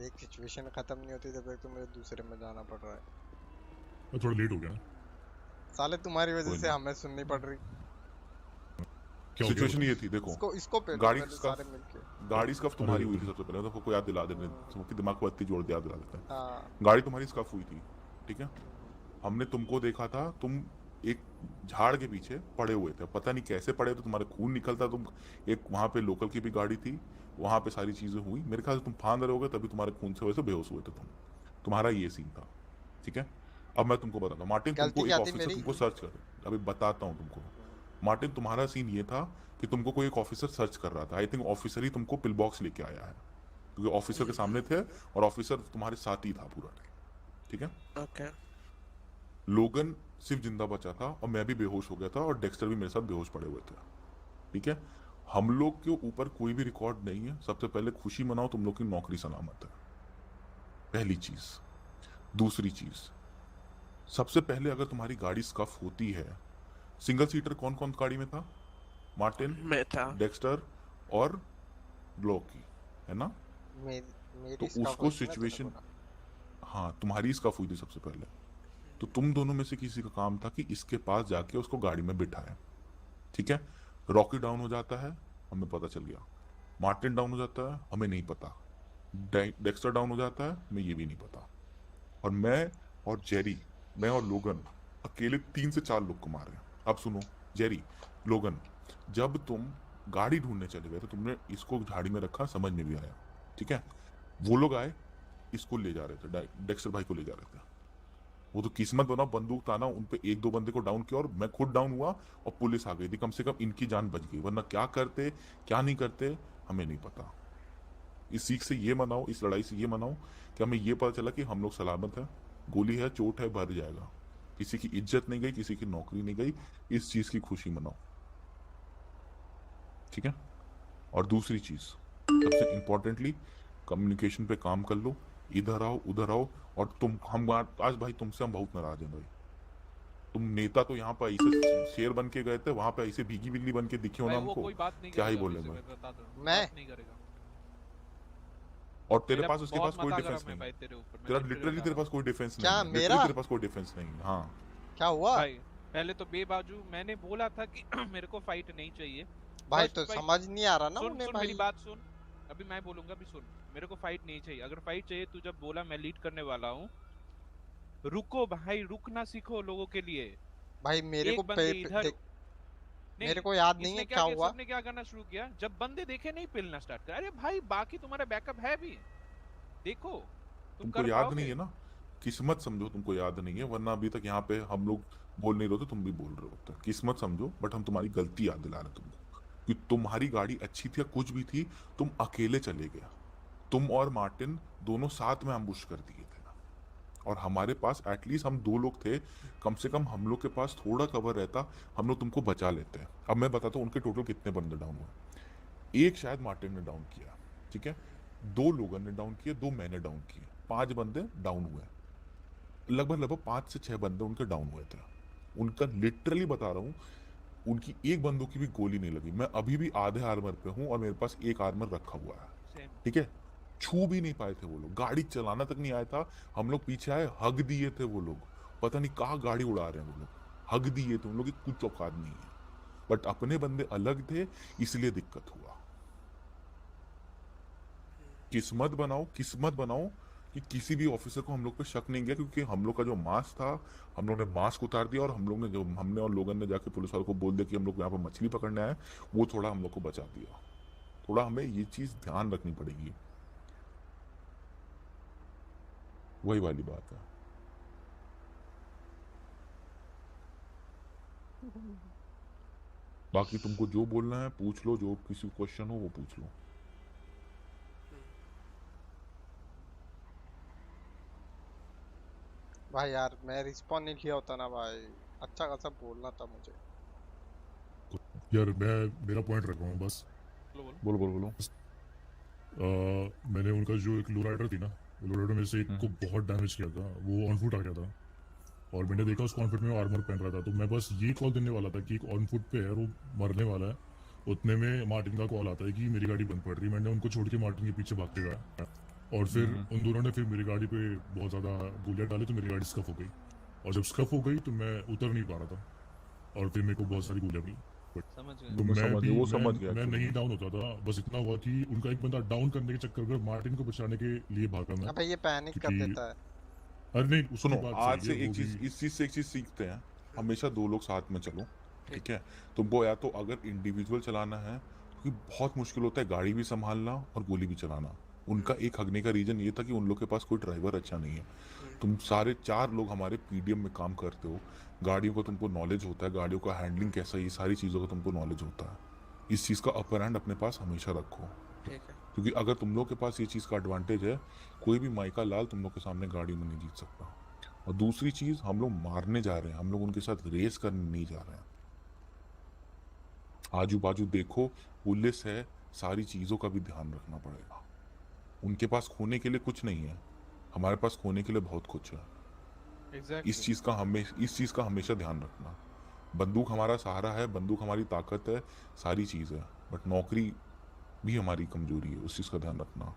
एक सिचुएशन खत्म नहीं होती जब तक तो मुझे दूसरे में जाना पड़ रहा है। थोड़ा लेट हो गया ना। साले तुम्हारी वजह कोई से नहीं, हमें सुननी पड़ रही। क्या हो गया सिचुएशन बताओ। ये थी, देखो। इसको पेलो गाड़ी पहले स्कफ सारे मिलके। गाड़ी स्कफ अरे तुम्हारी हुई थी सबसे पहले, तो आपको याद दिला देने, सबके दिमाग को बत्ती जोड़ के याद दिला देते हैं। हाँ। गाड़ी तुम्हारी स्कफ हुई थी, ठीक है। हमने तुमको देखा था, तुम एक झाड़ के पीछे पड़े हुए थे, पता नहीं कैसे पड़े थे, तुम्हारे खून निकलता, तुम एक वहां पे लोकल की भी गाड़ी थी, वहां पे सारी चीजें हुई, मेरे ख्याल से तुम फांद रहे होगे, तभी तुम्हारे खून से वजह से बेहोश हुए थे तुम। तुम्हारा ये सीन था, ठीक है। अब मैं तुमको बताता हूँ मार्टिन, गलती तुमको एक क्या थी ऑफिसर मेरी? तुमको सर्च कर, अभी बताता हूँ तुमको। मार्टिन, तुम्हारा सीन ये था कि तुमको कोई एक ऑफिसर सर्च कर रहा था, आई थिंक ऑफिसर ही तुमको पिल बॉक्स लेके आया है, क्योंकि ऑफिसर के सामने थे और ऑफिसर तुम्हारे साथ ही था पूरा टाइम, ठीक है। ओके। लोगन सिर्फ जिंदा बचा था और मैं भी बेहोश हो गया था और डेक्स्टर भी मेरे साथ बेहोश पड़े हुए थे, ठीक है। हम लोग के ऊपर कोई भी रिकॉर्ड नहीं है। सबसे पहले खुशी मनाओ, तुम लोग की नौकरी सलामत है, पहली चीज। दूसरी चीज, सबसे पहले अगर तुम्हारी गाड़ी स्कफ होती है, सिंगल सीटर कौन कौन गाड़ी में था? मार्टिन, मैं था। डेक्स्टर और ब्लॉकी, है ना। मेरी तो स्कफ उसको हुई थी ना, तूने सिचुएशन, बोला। हाँ तुम्हारी स्कफ हुई थी सबसे पहले, तो तुम दोनों में से किसी का काम था कि इसके पास जाके उसको गाड़ी में बिठाए, ठीक है। रॉकी डाउन हो जाता है, हमें पता चल गया। मार्टिन डाउन हो जाता है, हमें नहीं पता। डेक्स्टर डाउन हो जाता है, हमें ये भी नहीं पता। और मैं और जेरी, मैं और लोगन अकेले 3 से 4 लोग को मारे। अब सुनो जेरी, लोगन, जब तुम गाड़ी ढूंढने चले गए तो तुमने इसको झाड़ी में रखा, समझ में भी आया, ठीक है। वो लोग आए, इसको ले जा रहे थे, डेक्स्टर भाई को ले जा रहे थे। वो तो किस्मत बना, बंदूक ताना उन पे, 1-2 बंदे को डाउन किया और मैं खुद डाउन हुआ और पुलिस आ गई थी, कम से कम इनकी जान बच गई, वरना क्या करते क्या नहीं करते हमें नहीं पता। इस सीख से ये मनाओ, इस लड़ाई से ये मनाओ कि हमें ये पता चला कि हम लोग सलामत है, गोली है, चोट है, भर जाएगा, किसी की इज्जत नहीं गई, किसी की नौकरी नहीं गई, इस चीज की खुशी मनाओ, ठीक है। और दूसरी चीज, सबसे इंपॉर्टेंटली, कम्युनिकेशन पे काम कर लो, इधर आओ उधर आओ। और तुम, हम आज भाई तुमसे हम बहुत नाराज हैं भाई। तुम नेता तो यहाँ पर ऐसे शेर बन के गए थे, वहां पे ऐसे भीगी बिल्ली बन के दिखे हो ना भाई वो हमको, कोई बात नहीं क्या ही करेगा बोले अभी से, भाई। मैं बता दूं, मैं? बात नहीं करेगा। और तेरे मेरा पास, उसके बहुत पास कोई मता डिफेंस गरम है नहीं भाई है, तेरे ऊपर, मैं तेरा लिटरली लिटरली बता तेरे रहा पास कोई डिफेंस नहीं क्या है, लिटरली मेरा? तेरे पास कोई डिफेंस नहीं है, हाँ। क्या हूं हुआ? भाई। पहले तो बेबाजू मैंने बोला था कि मेरे को फाइट नहीं चाहिए। भाई फर्स्ट तो फाइट, समझ नहीं आ रहा ना सुन उन्हें सुन मेरी भाई। बात सुन, अभी मैं बोलूंगा, अभी सुन। मेरे को फाइट नहीं चाहिए, अगर फाइट चाहिए तू जब बोला मैं लीड करने वाला हूँ, रुको भाई, रुकना सीखो लोगों के लिए। भाई मेरे को एक बंदे इधर, देख, मेरे नहीं, को याद नहीं है इसने क्या क्या किया, हुआ। सबने क्या करना शुरू किया, जब बंदे देखे नहीं पिलना स्टार्ट कर। अरे भाई बाकी तुम्हारा बैकअप है भी, देखो तुम तुमको कर याद नहीं पाओगे। है ना, किस्मत समझो, तुमको याद नहीं है, वरना अभी तक यहाँ पे हम लोग बोल नहीं रहे होते, तुम भी बोल रहे होते। किस्मत समझो, बट हम तुम्हारी गलती याद दिला रहे तुमको कि तुम्हारी गाड़ी अच्छी थी या कुछ भी थी, तुम अकेले चले गए। तुम और मार्टिन दोनों साथ में अम्बुश कर दिए थे, और हमारे पास एटलीस्ट हम 2 लोग थे, कम से कम हम लोग के पास थोड़ा कवर रहता, हम लोग तुमको बचा लेते। अब मैं बताता हूँ उनके टोटल कितने बंदे डाउन हुए। एक शायद मार्टिन ने डाउन किया, ठीक है, 2 लोगों ने डाउन किए, 2 मैंने डाउन किए, 5 बंदे डाउन हुए। लगभग लगभग 5 से 6 बंदे उनके डाउन हुए थे। उनका लिटरली बता रहा हूँ, उनकी एक बंदूक की भी गोली नहीं लगी। मैं अभी भी आधे आर्मर पे हूँ और मेरे पास एक आर्मर रखा हुआ है, सेम। ठीक है। छू भी नहीं पाए थे वो लोग, गाड़ी चलाना तक नहीं आया था। हम लोग पीछे आए, हग दिए थे वो लोग, पता नहीं कहाँ गाड़ी उड़ा रहे हैं वो लोग, हग दिए थे उन लोग की कुछ औकात नहीं है। बट अपने बंदे अलग थे, इसलिए दिक्कत हुआ। किस्मत बनाओ, किस्मत बनाओ कि किसी भी ऑफिसर को हम लोग पे शक नहीं गया, क्योंकि हम लोग का जो मास्क था, हम लोग ने मास्क उतार दिया, और हम लोग ने जो, हमने और लोगों ने जाके पुलिस वालों को बोल दिया कि हम लोग यहाँ पर मछली पकड़ने आए, वो थोड़ा हम लोग को बचा दिया। थोड़ा हमें ये चीज ध्यान रखनी पड़ेगी, वही वाली बात है। बाकी तुमको जो बोलना है पूछ लो, जो किसी को क्वेश्चन हो वो पूछ लो। भाई यार मैं रिस्पॉन्ड नहीं किया होता ना भाई, अच्छा खासा बोलना था मुझे। यार मैं मेरा पॉइंट रख रहा हूँ बस। बोलो बोलो। बोलो बोलो बोलो। मैंने उनका जो एक लो राइडर थी ना, लो राइडर में से एक को बहुत डैमेज किया था, वो ऑन फुट आ गया था, और मैंने देखा उसको ऑन फुट में आर्मर पहन रहा था, तो मैं बस ये कॉल देने वाला था कि एक ऑन फुट पे है, वो मरने वाला है। उतने में मार्टिन का कॉल आता है कि मेरी गाड़ी बंद पड़ रही है। मैंने उनको छोड़ के मार्टिन के पीछे भागते गया, और फिर उन दोनों ने फिर मेरी गाड़ी पे बहुत ज़्यादा गोलियां डाली तो मेरी गाड़ी स्कफ हो गई, और जब स्कफ हो गई तो मैं उतर नहीं पा रहा था, और फिर मेरे को बहुत सारी गोलियां मिली। समझ तो गए। मैं मैं समझ भी गया, वो समझ गया मैं actually। नहीं डाउन होता था, बस इतना हुआ कि उनका एक बंदा डाउन करने के चक्कर में मार्टिन को बचाने के लिए भागा मैं, अबे ये पैनिक कर क्योंकि देता है। अरे नहीं उसकी सुनो, बात आज सही से है, एक वो चीज, भी इस चीज से एक चीज सीखते हैं, हमेशा दो लोग साथ में चलो, ठीक है। तुमको या तो अगर इंडिविजुअल चलाना है, क्योंकि बहुत मुश्किल होता है गाड़ी भी संभालना और गोली भी चलाना। उनका एक हगने का रीजन ये था कि उन लोग के पास कोई ड्राइवर अच्छा नहीं है। तुम सारे 4 लोग हमारे पीडीएम में काम करते हो, गाड़ियों का तुमको नॉलेज होता है, गाड़ियों का हैंडलिंग कैसा है, ये सारी चीज़ों का तुमको नॉलेज होता है। इस चीज़ का अपर हैंड अपने पास हमेशा रखो, ठीक है। क्योंकि अगर तुम लोग के पास ये चीज़ का एडवांटेज है, कोई भी माइका लाल तुम लोग के सामने गाड़ी में नहीं जीत सकता। और दूसरी चीज़, हम लोग मारने जा रहे हैं, हम लोग उनके साथ रेस करने नहीं जा रहे हैं। आजू बाजू देखो, पुलिस है, सारी चीज़ों का भी ध्यान रखना पड़ेगा। उनके पास खोने के लिए कुछ नहीं है, हमारे पास खोने के लिए बहुत कुछ है। एग्जैक्टली। इस चीज़ का हमेशा ध्यान रखना। बंदूक हमारा सहारा है, बंदूक हमारी ताकत है, सारी चीज़ है, बट नौकरी भी हमारी कमजोरी है, उस चीज़ का ध्यान रखना।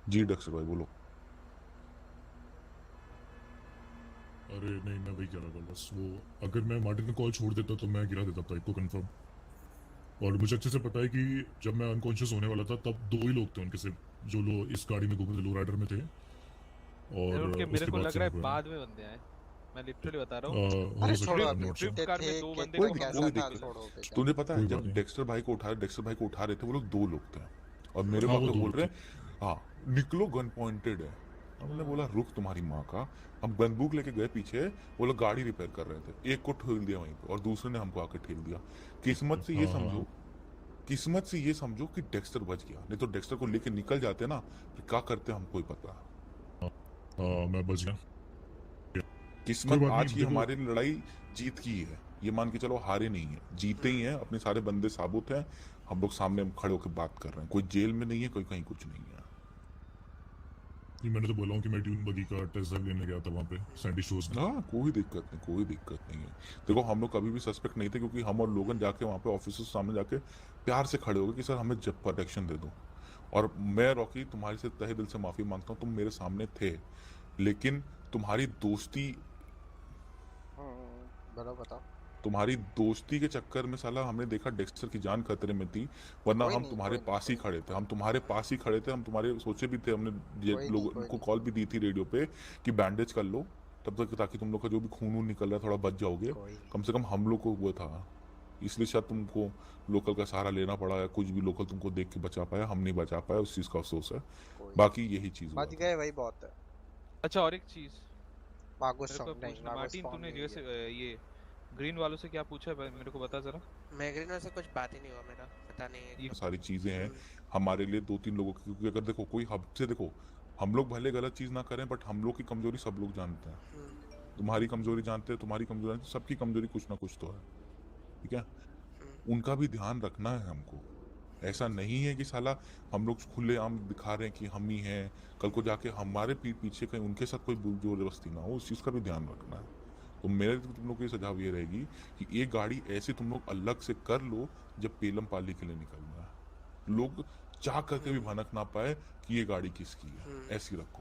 जी डेक्स्टर भाई बोलो। अरे नहीं, मैं वही कह रहा था बस, वो अगर मैं मार्टिन को कॉल छोड़ देता तो मैं गिरा देता था एक को कंफर्म। और मुझे अच्छे से पता है कि जब मैं अनकॉन्शियस होने वाला था तब 2 ही लोग थे उनके सिर्फ, जो लोग इस गाड़ी में घूम रहे थे, लो राइडर में थे। और उनके मेरे उसके को बाद लग से रहा है मैं बाद में बंदे आए, मैं लिटरली बता रहा हूँ। हो अरे सकता छोड़ो है, अभी, नॉट स्विफ्ट श्योर। कार में थे 2 कि बंदे तू को कैसा कोई था, दिक्कत छोड़ो बेटा। तुझे पता है, कोई जब बात नहीं। डेक्स्टर भाई को उठा रहे थे, वो लोग 2 लोग थे, और मेरे को हाँ, वो आके 2 बोल लोग रहे थे। हाँ निकलो, गन पॉइंटेड है। हमने बोला रुक तुम्हारी माँ का। हम बंदूक लेके गए पीछे, वो लोग गाड़ी रिपेयर कर रहे थे, एक को ठेल दिया वहीं पे और दूसरे ने हमको आके ठेल दिया। किस्मत से ये हाँ, समझो, किस्मत से ये समझो कि डेक्स्टर बच गया, नहीं तो डेक्स्टर को लेके निकल जाते ना, फिर क्या करते हमको ही पता है। हाँ, मैं बच गया। कोई किस्मत बात आज नहीं, की देखो हमारी लड़ाई जीत की है, ये मान के चलो हारे नहीं है, जीते ही हैं। अपने सारे बंदे साबुत हैं, हम लोग सामने खड़े होकर बात कर रहे हैं, कोई जेल में नहीं है, कोई कहीं कुछ नहीं है। ये मैंने तो बोला हूँ कि मैं ट्यून बगी का टेस्ट ड्राइव लेने गया था वहाँ पे सैंडी शोज में। हाँ कोई दिक्कत नहीं, कोई दिक्कत नहीं है। देखो हम लोग कभी भी सस्पेक्ट नहीं थे, क्योंकि हम और लोगन जाके वहाँ पे ऑफिसर सामने जाके प्यार से खड़े हो गए कि सर हमें जब प्रोटेक्शन दे दो। और मैं रॉकी तुम्हारे से तहे दिल से माफी मांगता हूँ, तुम मेरे सामने थे, लेकिन तुम्हारी दोस्ती बताओ। तुम्हारी दोस्ती के चक्कर में साला हमने देखा डेक्स्टर की जान खतरे में थी, वरना कोई हम नहीं, तुम्हारे कोई पास ही खड़े थे, हम तुम्हारे पास ही खड़े थे, हम तुम्हारे सोचे भी थे, हमने ये कोई नहीं, लोगों कोई को नहीं। कॉल भी दी थी रेडियो पे कि बैंडेज कर लो तब तक, ताकि तुम लोग का जो भी खून वून निकल रहा है थोड़ा बच जाओगे। कोई नहीं। कम से कम हम लोग को हुआ था, इसलिए शायद तुमको लोकल का सहारा लेना पड़ा, या कुछ भी लोकल तुमको देख के बचा पाया, हम नहीं बचा पाया, उस चीज़ का अफसोस है। कोई बाकी यही चीज़ हुआ बच था। गए वही बहुत है। अच्छा और एक चीज मागो मेरे को सॉन्ग नहीं, पूछना, मागो मार्टिन सॉन्ग तूने नहीं जैसे है। ये ग्रीन वालों से क्या पूछा है मेरे को बता जरा। मैग्रीनो से कुछ बात ही नहीं हुआ मेरा, पता नहीं है। ये सारी चीज़ें हैं हमारे लिए 2-3 लोगों की, क्योंकि अगर देखो कोई हमसे, देखो हम लोग भले गलत चीज़ ना करें, बट हम लोग की कमजोरी सब लोग जानते हैं। तुम्हारी कमजोरी जानते हैं, तुम्हारी कमजोरी जानते हैं, सबकी कमजोरी कुछ ना कुछ तो है, ठीक है। उनका भी ध्यान रखना है हमको। ऐसा नहीं है कि साला हम लोग खुलेआम दिखा रहे हैं कि हम ही हैं, कल को जाके हमारे पीठ पीछे कहीं उनके साथ कोई ज़बरदस्ती ना हो, उस चीज़ का भी ध्यान रखना है। तो मेरे तो तुम लोग की सुझाव ये रहेगी कि एक गाड़ी ऐसे तुम लोग अलग से कर लो जब पेलम पाली के लिए निकलना है, लोग चाह करके भी भनक ना पाए कि ये गाड़ी किसकी है, ऐसी रखो।